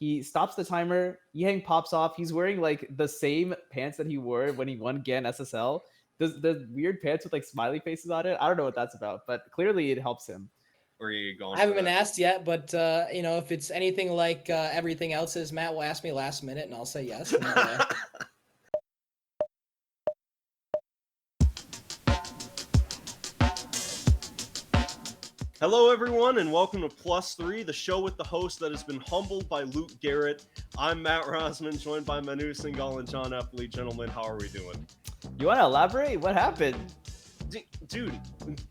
He stops the timer. Yiheng pops off. He's wearing like the same pants that he wore when he won GAN SSL. The weird pants with like smiley faces on it. I don't know what that's about, but clearly it helps him. Where are you going? I haven't been asked yet, but if it's anything like everything else is, Matt will ask me last minute, and I'll say yes. And, Hello, everyone, and welcome to Plus 3, the show with the host that has been humbled by Luke Garrett. I'm Matt Rosman, joined by Manu Singhal and John Eppley. Gentlemen, how are we doing? You want to elaborate? What happened? Dude,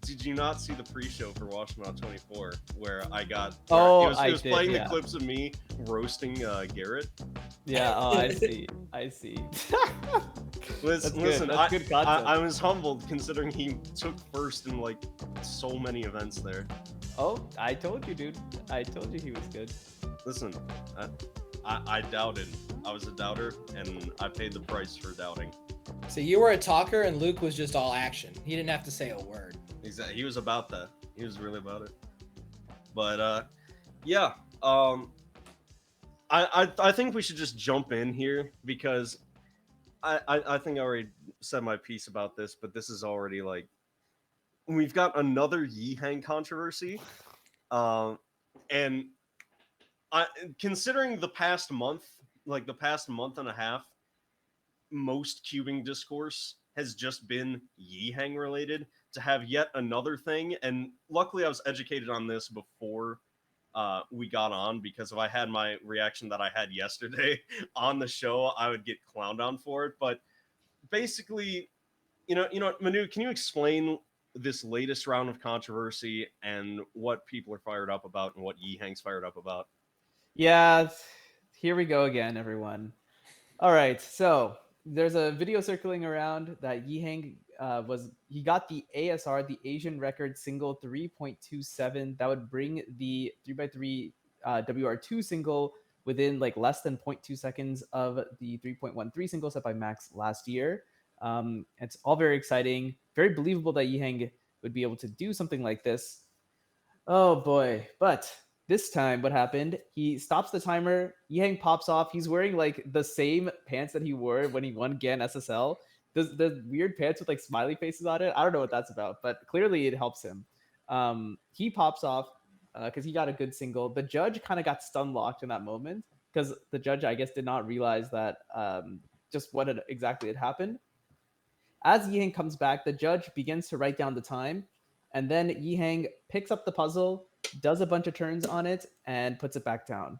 did you not see the pre-show for Washtenaw 24 where I got... I was did, playing yeah. the clips of me roasting Garrett? Yeah, I see. Listen, That's good content. I was humbled considering he took first in like so many events there. Oh, I told you, dude. I told you he was good. Listen, I doubted. I was a doubter, and I paid the price for doubting. so you were a talker, and Luke was just all action. He didn't have to say a word. Exactly. He was about that. He was really about it. But yeah. I think we should just jump in here because I think I already said my piece about this, but this is already like we've got another Yiheng controversy, and considering the past month, like the past month and a half, most cubing discourse has just been Yiheng related. To have yet another thing, and luckily I was educated on this before we got on, because if I had my reaction that I had yesterday on the show, I would get clowned on for it. But basically, you know, Manu, can you explain this latest round of controversy and what people are fired up about and what Yiheng's fired up about? Yeah, here we go again, everyone. All right, so there's a video circling around that Yiheng he got the ASR, the Asian record single 3.27. That would bring the 3x3 WR2 single within like less than 0.2 seconds of the 3.13 single set by Max last year. It's all very exciting, very believable that Yiheng would be able to do something like this. Oh boy, but this time, what happened? He stops the timer. Yiheng pops off. He's wearing like the same pants that he wore when he won GAN SSL. The weird pants with like smiley faces on it. I don't know what that's about, but clearly it helps him. He pops off because he got a good single. The judge kind of got stun locked in that moment because the judge, I guess, did not realize that just what exactly had happened. As Yiheng comes back, the judge begins to write down the time, and then Yiheng picks up the puzzle, does a bunch of turns on it, and puts it back down.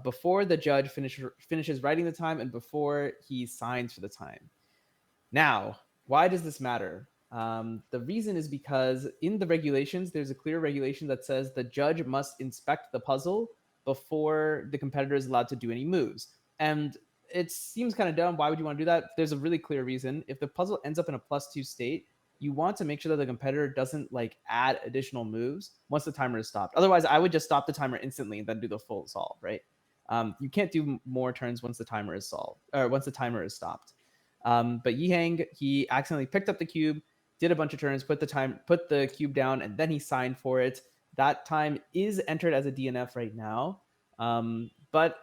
Before the judge finishes writing the time and before he signs for the time. Now, why does this matter? The reason is because in the regulations, there's a clear regulation that says the judge must inspect the puzzle before the competitor is allowed to do any moves. And it seems kind of dumb. Why would you want to do that? There's a really clear reason. If the puzzle ends up in a +2 state, you want to make sure that the competitor doesn't like add additional moves once the timer is stopped. Otherwise, I would just stop the timer instantly and then do the full solve, right? You can't do more turns once the timer is solved or once the timer is stopped. But Yiheng, he accidentally picked up the cube, did a bunch of turns, put the cube down, and then he signed for it. That time is entered as a DNF right now. But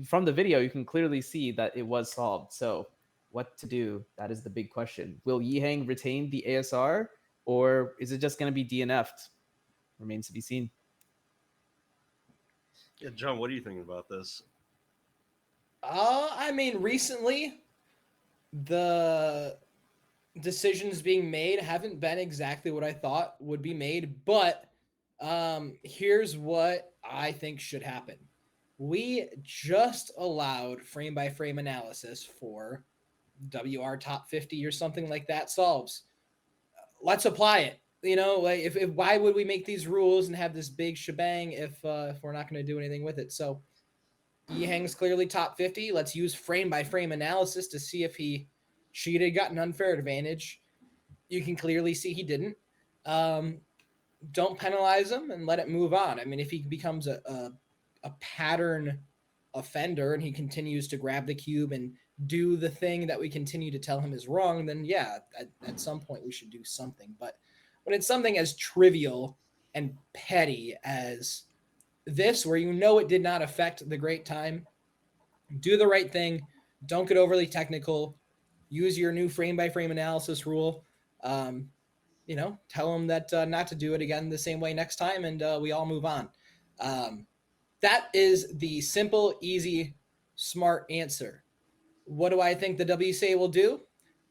from the video, you can clearly see that it was solved. So what to do? That is the big question. Will Yiheng retain the ASR, or is it just going to be DNF'd? Remains to be seen. Yeah, John, what are you thinking about this? I mean, recently, the decisions being made haven't been exactly what I thought would be made, but here's what I think should happen. We just allowed frame-by-frame analysis for WR top 50 or something like that solves. Let's apply it. You know, like if why would we make these rules and have this big shebang if we're not going to do anything with it? So Yiheng's clearly top 50. Let's use frame-by-frame analysis to see if he cheated, got an unfair advantage. You can clearly see he didn't. Don't penalize him and let it move on. I mean, if he becomes a pattern offender and he continues to grab the cube and do the thing that we continue to tell him is wrong, then yeah, at some point we should do something. But when it's something as trivial and petty as this where you know it did not affect the great time, do the right thing. Don't get overly technical. Use your new frame by frame analysis rule. Tell them that not to do it again the same way next time, and we all move on. That is the simple, easy, smart answer. What do I think the WCA will do?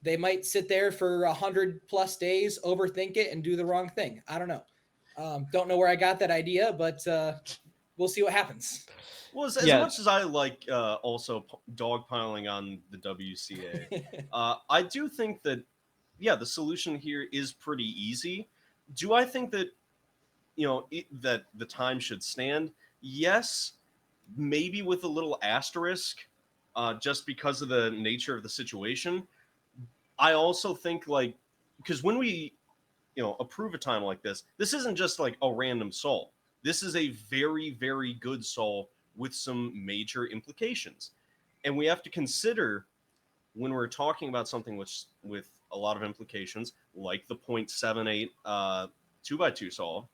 They might sit there for 100+ days, overthink it, and do the wrong thing. I don't know. Don't know where I got that idea, but we'll see what happens. Well, as Yeah. much as I like also dogpiling on the WCA, I do think that, yeah, the solution here is pretty easy. Do I think that, that the time should stand? Yes, maybe with a little asterisk, just because of the nature of the situation. I also think, like, because when we, approve a time like this isn't just like a random solve. This is a very, very good solve with some major implications. And we have to consider, when we're talking about something with a lot of implications, like the 0.78 2x2 solve,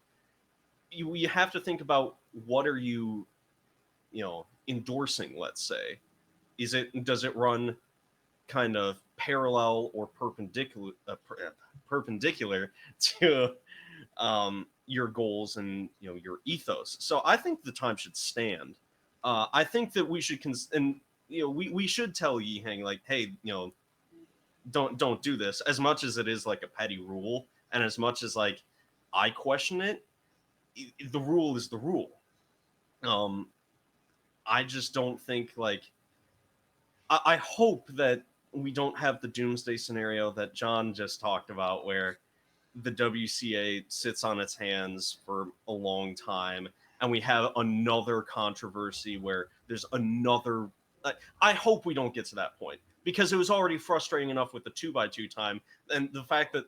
you have to think about, what are you, endorsing, let's say. Does it run kind of parallel or perpendicular to your goals and your ethos? So I think the time should stand. I think that we should we should tell Yiheng, like, hey, don't do this. As much as it is like a petty rule, and as much as like I question it, the rule is the rule. I just don't think, like, I hope that we don't have the doomsday scenario that John just talked about, where the WCA sits on its hands for a long time, and we have another controversy where there's another. I hope we don't get to that point, because it was already frustrating enough with the 2x2 time, and the fact that,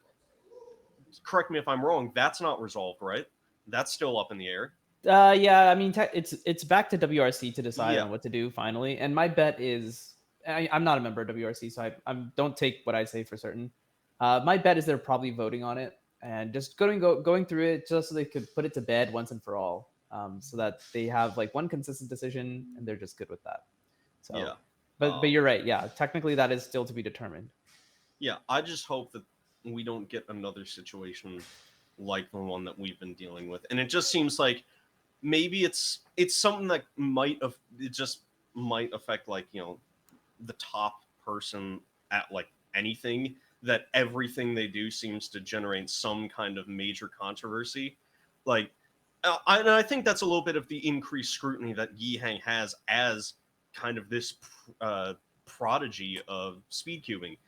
correct me if I'm wrong, that's not resolved, right? That's still up in the air. Yeah, I mean, it's back to WRC to decide Yeah. on what to do finally. And my bet is, I'm not a member of WRC, so I don't take what I say for certain. My bet is they're probably voting on it and just going through it just so they could put it to bed once and for all, so that they have like one consistent decision and they're just good with that. So, Yeah. but you're right. Yeah, technically that is still to be determined. Yeah, I just hope that we don't get another situation like the one that we've been dealing with. And it just seems like maybe it's something that might affect, like, the top person at like anything, that everything they do seems to generate some kind of major controversy. Like, I think that's a little bit of the increased scrutiny that Yiheng has as kind of this prodigy of speed cubing.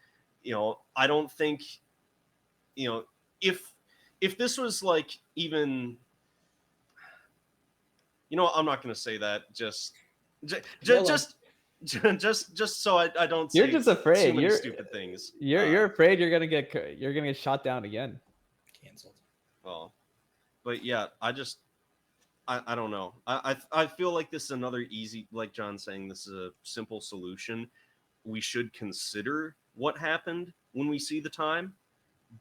I don't think, if this was like, even, I'm not going to say that, just so I don't say You're just afraid. too many stupid things. You're afraid you're gonna get shot down again. Canceled. Well, but yeah, I don't know. I feel like this is another easy, like John's saying, this is a simple solution. We should consider what happened when we see the time,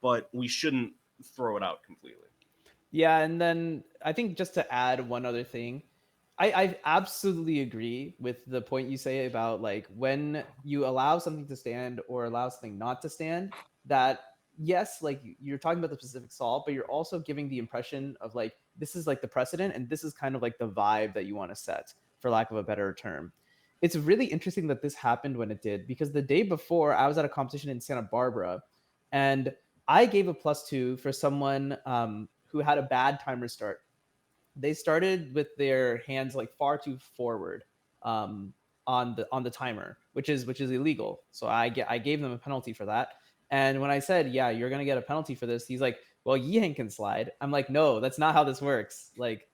but we shouldn't throw it out completely. Yeah, and then I think, just to add one other thing, I absolutely agree with the point you say about, like, when you allow something to stand or allow something not to stand, that yes, like, you're talking about the specific solve, but you're also giving the impression of, like, this is like the precedent and this is kind of like the vibe that you want to set, for lack of a better term. It's really interesting that this happened when it did, because the day before I was at a competition in Santa Barbara, and I gave a +2 for someone who had a bad timer start. They started with their hands like far too forward on the timer, which is illegal. So I gave them a penalty for that. And when I said, "Yeah, you're gonna get a penalty for this," he's like, "Well, Yiheng can slide." I'm like, "No, that's not how this works." Like,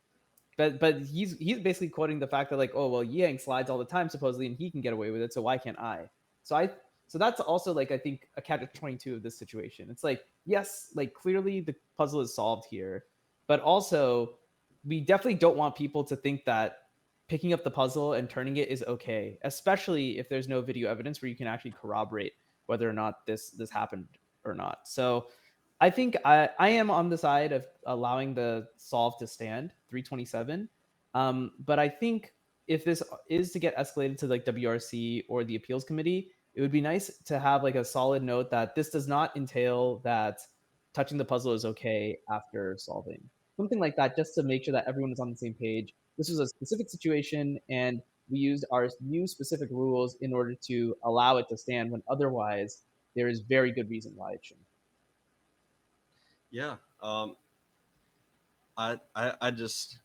but he's basically quoting the fact that, like, "Oh, well, Yiheng slides all the time supposedly, and he can get away with it, so why can't I?" So that's also, like, I think, a catch-22 of this situation. It's like, yes, like, clearly the puzzle is solved here, but also we definitely don't want people to think that picking up the puzzle and turning it is okay, especially if there's no video evidence where you can actually corroborate whether or not this happened or not. So I think I am on the side of allowing the solve to stand, 327. But I think if this is to get escalated to like WRC or the appeals committee, it would be nice to have like a solid note that this does not entail that touching the puzzle is okay after solving. Something like that, just to make sure that everyone is on the same page. This was a specific situation, and we used our new specific rules in order to allow it to stand when otherwise there is very good reason why it shouldn't. Yeah. I just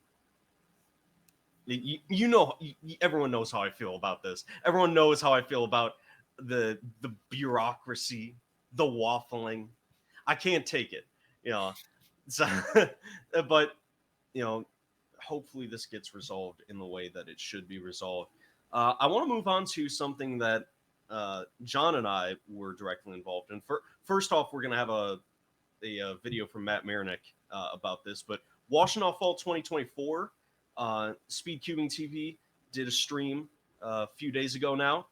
you know everyone knows how I feel about this. Everyone knows how I feel about the bureaucracy, the waffling. I can't take it, you know. So, but you know, hopefully this gets resolved in the way that it should be resolved. I want to move on to something that John and I were directly involved in. First off, we're gonna have a video from Matt Mayernik about this, but Washtenaw Fall 2024, Speed Cubing TV did a stream a few days ago now.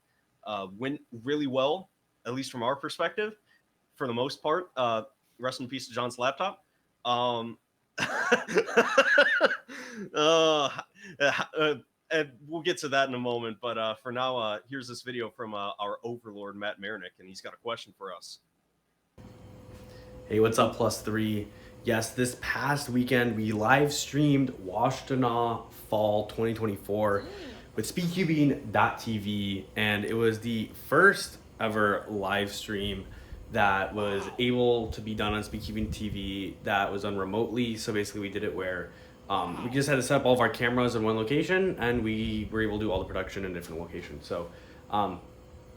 Went really well, at least from our perspective, for the most part. Rest in peace to John's laptop. And we'll get to that in a moment. But for now, here's this video from our overlord, Matt Mayernik, and he's got a question for us. Hey, what's up, Plus Three? Yes, this past weekend we live streamed Washtenaw Fall 2024 with SpeedCubing.tv, and it was the first ever live stream that was able to be done on SpeedCubing TV that was done remotely. So basically, we did it where we just had to set up all of our cameras in one location, and we were able to do all the production in different locations. So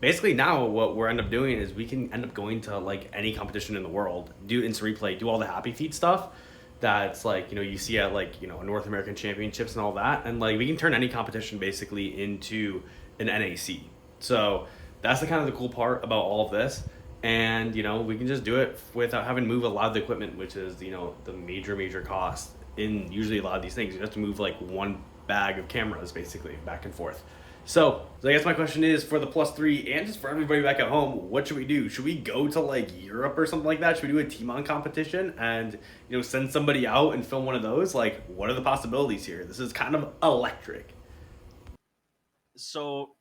basically now what we're end up doing is we can end up going to like any competition in the world, do instant replay, do all the happy feet stuff that's like, you know, you see at like, you know, North American Championships and all that. And like we can turn any competition basically into an NAC. So that's the kind of the cool part about all of this. And, you know, we can just do it without having to move a lot of the equipment, which is, you know, the major cost in usually a lot of these things. You have to move like one bag of cameras basically back and forth. So I guess my question is for the Plus Three and just for everybody back at home, what should we do? Should we go to like Europe or something like that? Should we do a team on competition and, you know, send somebody out and film one of those? Like, what are the possibilities here? This is kind of electric. So,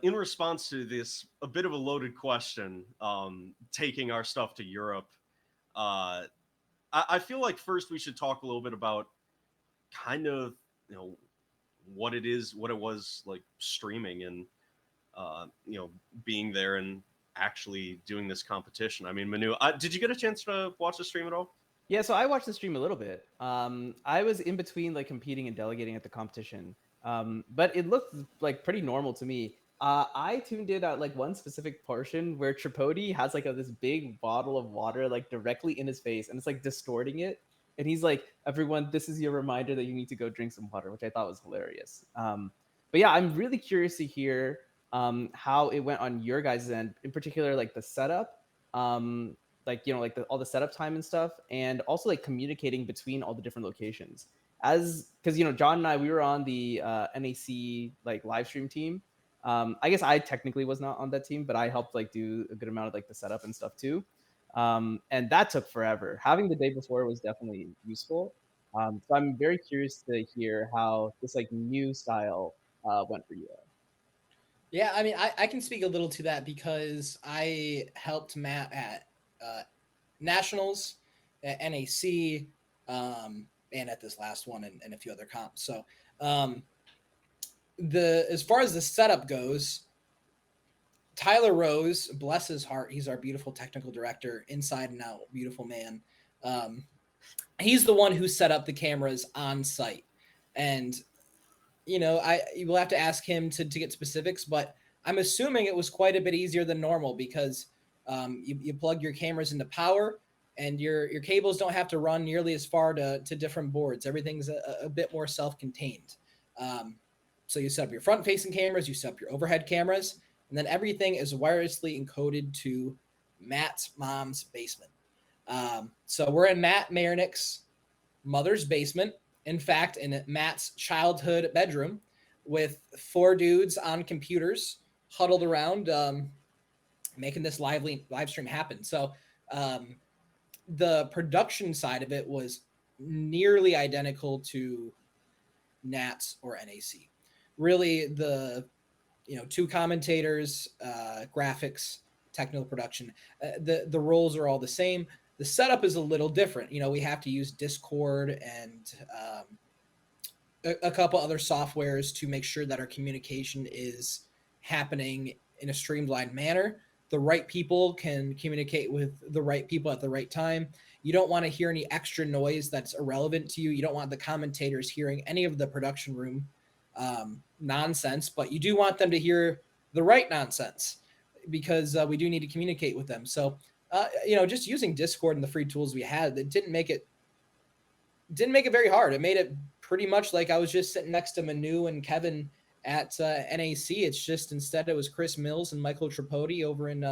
in response to this, a bit of a loaded question, taking our stuff to Europe, I feel like first we should talk a little bit about kind of, you know, what it was like streaming and you know, being there and actually doing this competition. I mean, Manu, did you get a chance to watch the stream at all? Yeah, so I watched the stream a little bit. I was in between like competing and delegating at the competition, but it looked like pretty normal to me. I tuned in at like one specific portion where Tripodi has like this big bottle of water like directly in his face, and it's like distorting it. And he's like, everyone, this is your reminder that you need to go drink some water, which I thought was hilarious. But yeah, I'm really curious to hear how it went on your guys' end, in particular, like the setup, like, you know, like all the setup time and stuff, and also like communicating between all the different locations. Because, you know, John and I, we were on the NAC like live stream team. I guess I technically was not on that team, but I helped like do a good amount of like the setup and stuff too. And that took forever. Having the day before was definitely useful. So I'm very curious to hear how this like new style went for you. Yeah, I mean, I can speak a little to that because I helped Matt at Nationals, at NAC, and at this last one and a few other comps. So as far as the setup goes, Tyler Rose, bless his heart, he's our beautiful technical director, inside and out, beautiful man. He's the one who set up the cameras on site. And, you know, you will have to ask him to get specifics, but I'm assuming it was quite a bit easier than normal because you plug your cameras into power and your cables don't have to run nearly as far to different boards. Everything's a bit more self-contained. So you set up your front-facing cameras, you set up your overhead cameras, and then everything is wirelessly encoded to Matt's mom's basement. So we're in Matt Mayernik's mother's basement. In fact, in Matt's childhood bedroom with 4 dudes on computers huddled around making this live stream happen. So the production side of it was nearly identical to Nats, or NAC. Really, the two commentators, graphics, technical production, the roles are all the same. The setup is a little different. We have to use Discord and a couple other softwares to make sure that our communication is happening in a streamlined manner. The right people can communicate with the right people at the right time. You don't want to hear any extra noise that's irrelevant to you. You don't want the commentators hearing any of the production room nonsense, but you do want them to hear the right nonsense, because we do need to communicate with them. So, just using Discord and the free tools we had, it didn't make it very hard. It made it pretty much like I was just sitting next to Manu and Kevin at NAC. It's just, instead it was Chris Mills and Michael Tripodi over in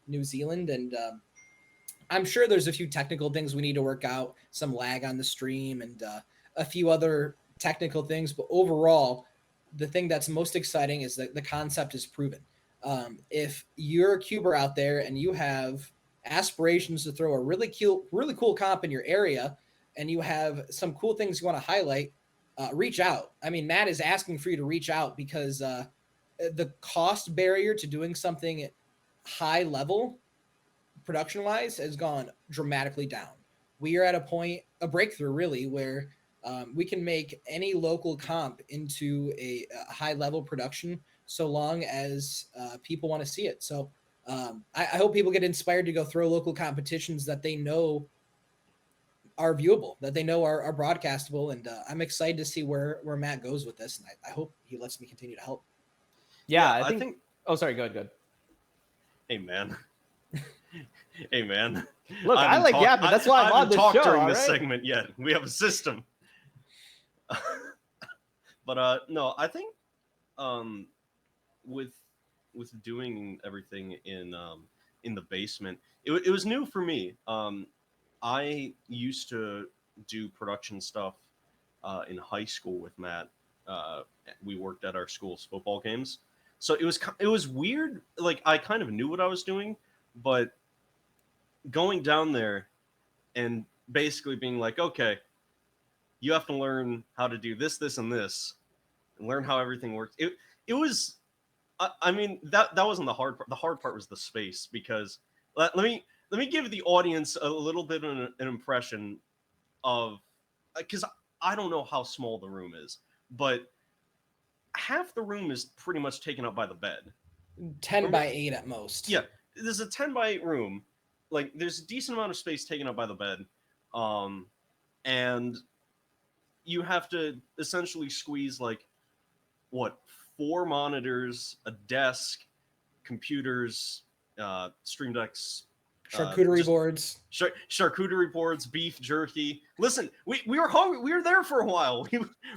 New Zealand. And I'm sure there's a few technical things we need to work out, some lag on the stream and a few other technical things. But overall, the thing that's most exciting is that the concept is proven. If you're a cuber out there and you have aspirations to throw a really cool comp in your area, and you have some cool things you want to highlight, reach out. I mean, Matt is asking for you to reach out, because the cost barrier to doing something high level production wise has gone dramatically down. We are at a breakthrough really, where we can make any local comp into a high level production, so long as people want to see it. So I hope people get inspired to go throw local competitions that they know are viewable, that they know are broadcastable. And I'm excited to see where Matt goes with this. And I hope he lets me continue to help. Yeah, I think. Oh, sorry. Go ahead. Hey, man. Hey, man. Look, I like yapping. That's why I'm on the show. I haven't talked during this segment yet. We have a system. But no, I think with doing everything in the basement, it was new for me. I used to do production stuff in high school with Matt. We worked at our school's football games, so it was weird. Like, I kind of knew what I was doing, but going down there and basically being like, okay, you have to learn how to do this, this, and this, and learn how everything works. It was, I mean, that wasn't the hard part. The hard part was the space, because let me give the audience a little bit of an impression of, because I don't know how small the room is, but half the room is pretty much taken up by the bed. 10 by 8 at most. Yeah, there's a 10 by 8 room. Like, there's a decent amount of space taken up by the bed. And you have to essentially squeeze, like, 4 monitors, a desk, computers, stream decks, charcuterie boards, charcuterie boards, beef jerky. Listen, we were hungry. We were there for a while.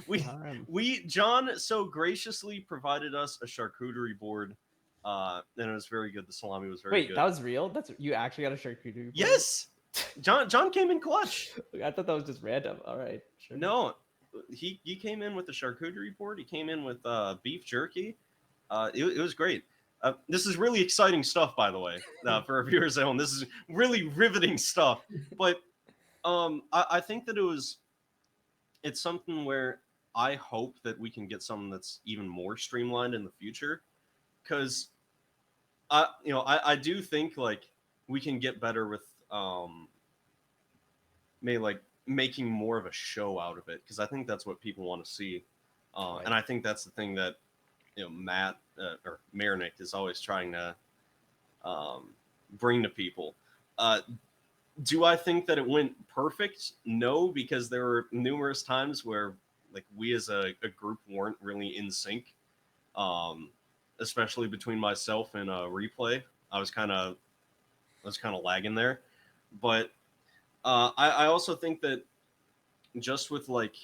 We John so graciously provided us a charcuterie board, and it was very good. The salami was very good. Wait, that was real? You actually got a charcuterie board? Yes. John came in clutch. I thought that was just random. All right, sure. No, he came in with the charcuterie board. He came in with beef jerky. It was great. This is really exciting stuff, by the way, for our viewers at home. This is really riveting stuff. But I think that it's something where I hope that we can get something that's even more streamlined in the future, because I do think, like, we can get better with maybe like making more of a show out of it, because I think that's what people want to see, right. And I think that's the thing that Matt or Mayernik is always trying to bring to people. Do I think that it went perfect? No, because there were numerous times where, like, we as a group weren't really in sync, especially between myself and replay. I was kind of lagging there, but I also think that just with, like,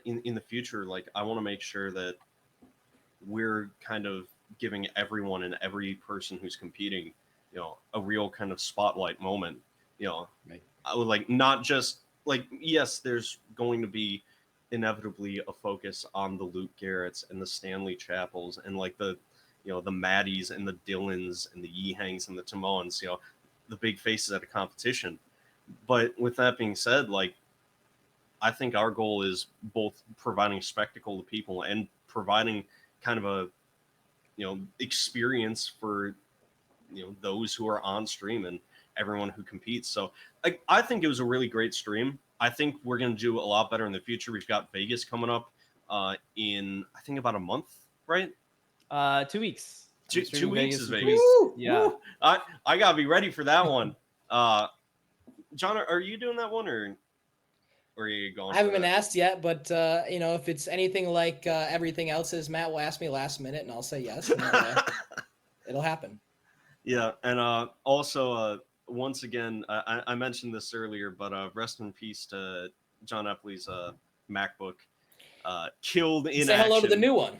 in the future, like, I want to make sure that we're kind of giving everyone and every person who's competing, a real kind of spotlight moment. Right. I would, like, not just, like, yes, there's going to be inevitably a focus on the Luke Garretts and the Stanley Chappells and, like, the Maddies and the Dylans and the Yihengs and the Timons, the big faces at a competition. But with that being said, like, I think our goal is both providing spectacle to people and providing kind of a, experience for, those who are on stream and everyone who competes. So I think it was a really great stream. I think we're going to do a lot better in the future. We've got Vegas coming up in, I think, about a month, right? 2 weeks. 2 weeks is in 2 Vegas. weeks. Woo, Yeah. woo. I got to be ready for that one. John, are you doing that one or are you going? I haven't for been that? asked yet, but if it's anything like everything else is, Matt will ask me last minute, and I'll say yes. And, it'll happen. Yeah, and also once again, I mentioned this earlier, but rest in peace to John Epley's MacBook, killed in Say action. hello to the new one.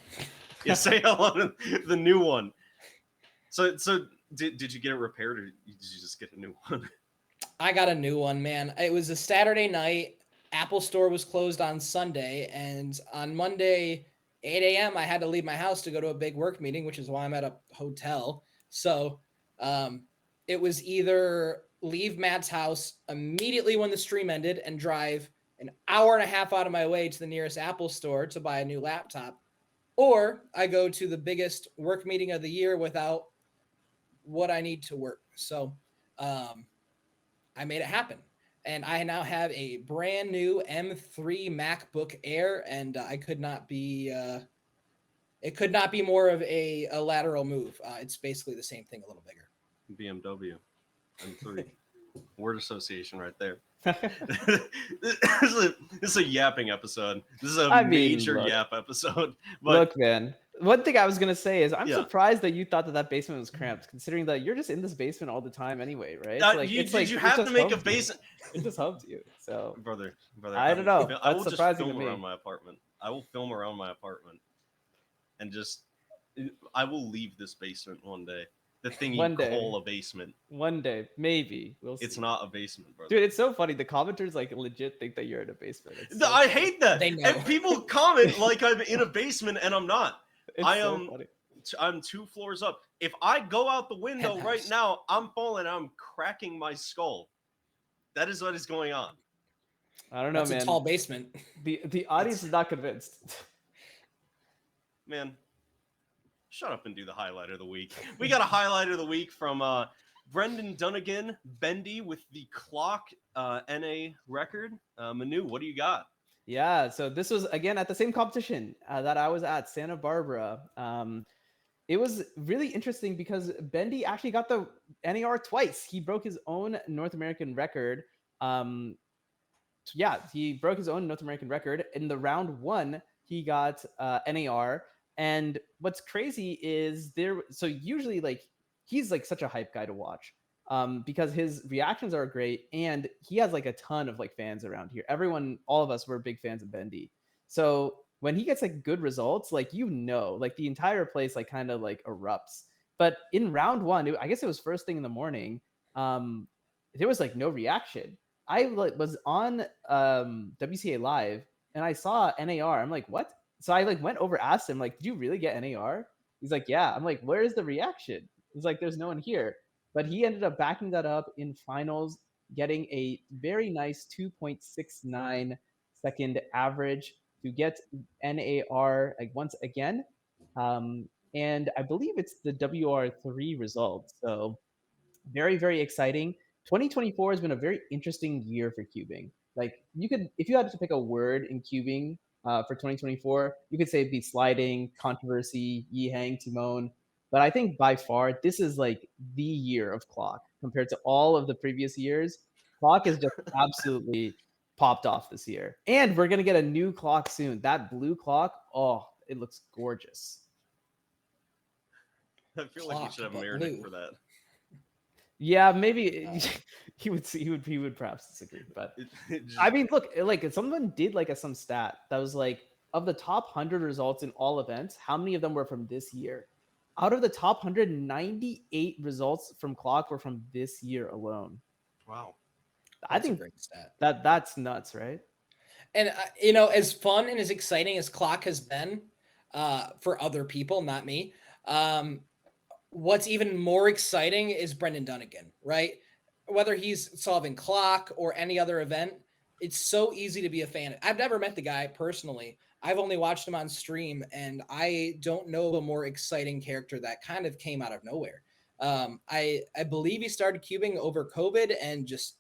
Yeah, say hello to the new one. So did you get it repaired or did you just get a new one? I got a new one, man. It was a Saturday night. Apple Store was closed on Sunday, and on Monday, 8 a.m., I had to leave my house to go to a big work meeting, which is why I'm at a hotel. So it was either leave Matt's house immediately when the stream ended and drive an hour and a half out of my way to the nearest Apple Store to buy a new laptop, or I go to the biggest work meeting of the year without what I need to work. So I made it happen. And I now have a brand new M3 MacBook Air, and I could not be it could not be more of a lateral move. It's basically the same thing, a little bigger. BMW M3 word association right there. This is a yapping episode. This is a major yap episode. But look, man, one thing I was gonna say is I'm Yeah. surprised that you thought that basement was cramped, considering that you're just in this basement all the time anyway, right? you it have to just make a helps you. basement, It just helps you. So brother. I don't know. I That's will just surprising to film me. around my apartment. I will film around my apartment, and I will leave this basement one day. The thing One you day. call a basement. One day, maybe we'll see. It's not a basement, brother. Dude, it's so funny. The commenters legit think that you're in a basement. It's so I funny. hate that. They know. And people comment like I'm in a basement and I'm not. It's I so am. funny. I'm 2 floors up. If I go out the window Penthouse. right now, I'm falling. I'm cracking my skull. That is what is going on. I don't know, That's man. a tall basement. The audience is not convinced. Man, shut up and do the highlight of the week. We got a highlight of the week from Brendyn Dunagan, Bendy with the clock NA record. Manu, what do you got? Yeah, so this was again at the same competition that I was at, Santa Barbara. It was really interesting because Bendy actually got the NAR twice. He broke his own North American record. He broke his own North American record. In the round one, he got NAR. And what's crazy is so usually he's such a hype guy to watch because his reactions are great and he has a ton of fans around here. All of us were big fans of Bendy. So when he gets good results, the entire place kind of erupts. But in round one, I guess it was first thing in the morning, there was no reaction. I was on WCA Live and I saw NAR. I'm like, what? So I went over, asked him, did you really get NAR? He's like, yeah. I'm like, where is the reaction? He's like, there's no one here. But he ended up backing that up in finals, getting a very nice 2.69 second average to get NAR once again. And I believe it's the WR3 result. So very, very exciting. 2024 has been a very interesting year for cubing. If you had to pick a word in cubing for 2024, you could say it'd be sliding, controversy, Yiheng, Timon. But I think by far, this is the year of clock compared to all of the previous years. Clock is just absolutely popped off this year. And we're going to get a new clock soon. That blue clock, oh, it looks gorgeous. I feel like you should have Mayernik for that. Yeah, maybe he would perhaps disagree, but I mean, look, if someone did some stat that was of the top 100 results in all events, how many of them were from this year? Out of the top 198 results from clock were from this year alone. Wow, I think a great stat. That's nuts, right? And as fun and as exciting as clock has been for other people, not me. What's even more exciting is Brendyn Dunagan, right? Whether he's solving clock or any other event, it's so easy to be a fan. I've never met the guy personally. I've only watched him on stream, and I don't know of a more exciting character that kind of came out of nowhere. I believe he started cubing over COVID and just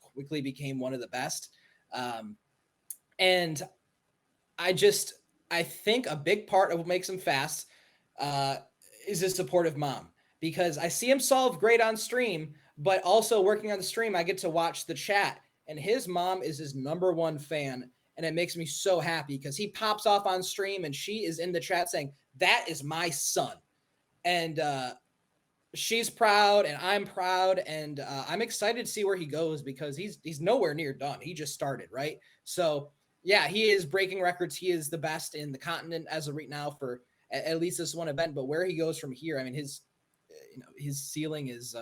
quickly became one of the best. And I think a big part of what makes him fast is his supportive mom, because I see him solve great on stream, but also working on the stream, I get to watch the chat, and his mom is his #1 fan. And it makes me so happy because he pops off on stream and she is in the chat saying, "That is my son." And she's proud and I'm proud, and I'm excited to see where he goes because he's nowhere near done. He just started, right? So yeah, he is breaking records. He is the best in the continent as of right now for at least this one event. But where he goes from here, I mean, his ceiling is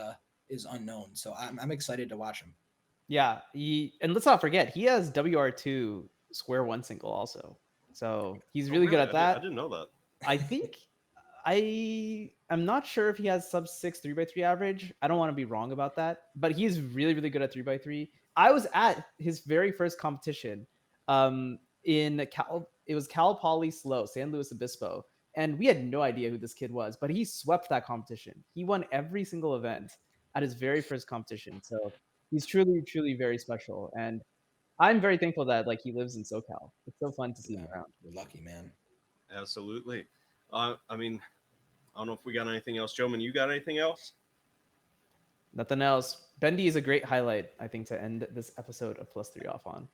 unknown. So I'm excited to watch him. Yeah, and let's not forget he has WR2 square one single also. So he's really good at that. I didn't know that. I think I'm not sure if he has sub 6 3x3 average. I don't want to be wrong about that, but he's really, really good at 3x3. I was at his very first competition in it was Cal Poly Slow, San Luis Obispo, and we had no idea who this kid was, but he swept that competition. He won every single event at his very first competition. So he's truly, truly very special, and I'm very thankful that he lives in SoCal. It's so fun to see him around. You're lucky, man. Absolutely. I mean, I don't know if we got anything else. Joman, you got anything else? Nothing else. Bendy is a great highlight, I think, to end this episode of +3 off on.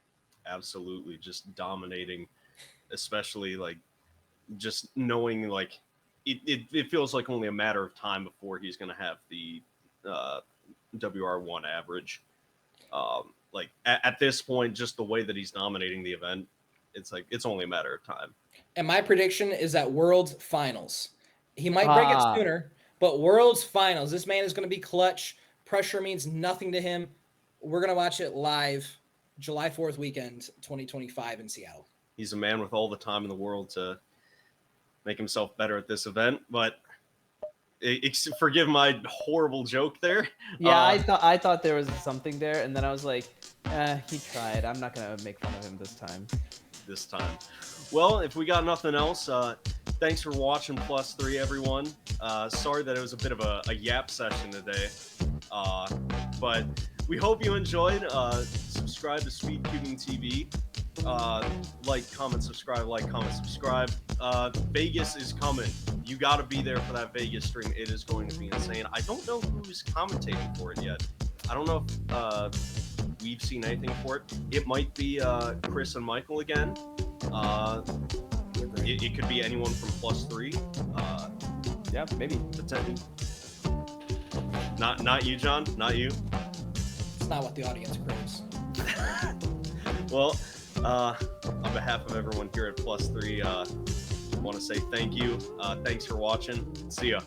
Absolutely, just dominating, especially just knowing it feels like only a matter of time before he's going to have the WR1 average. At this point, just the way that he's dominating the event, it's only a matter of time. And my prediction is that World Finals. He might break it sooner, but World's Finals. This man is going to be clutch. Pressure means nothing to him. We're going to watch it live July 4th weekend, 2025 in Seattle. He's a man with all the time in the world to make himself better at this event, but forgive my horrible joke there. Yeah, I thought there was something there, and then I was like, he tried. I'm not gonna make fun of him this time. Well, if we got nothing else, thanks for watching +3, everyone. Sorry that it was a bit of a yap session today, but we hope you enjoyed. Subscribe to Speedcubing TV. Like, comment, subscribe. Vegas is coming. You got to be there for that Vegas stream. It is going to be insane. I don't know who's commentating for it yet. I don't know if we've seen anything for it. It might be Chris and Michael again. It could be anyone from +3. Yeah, maybe. Not you, John. Not you. It's not what the audience craves. Well, on behalf of everyone here at +3, I want to say thank you. Thanks for watching. See ya.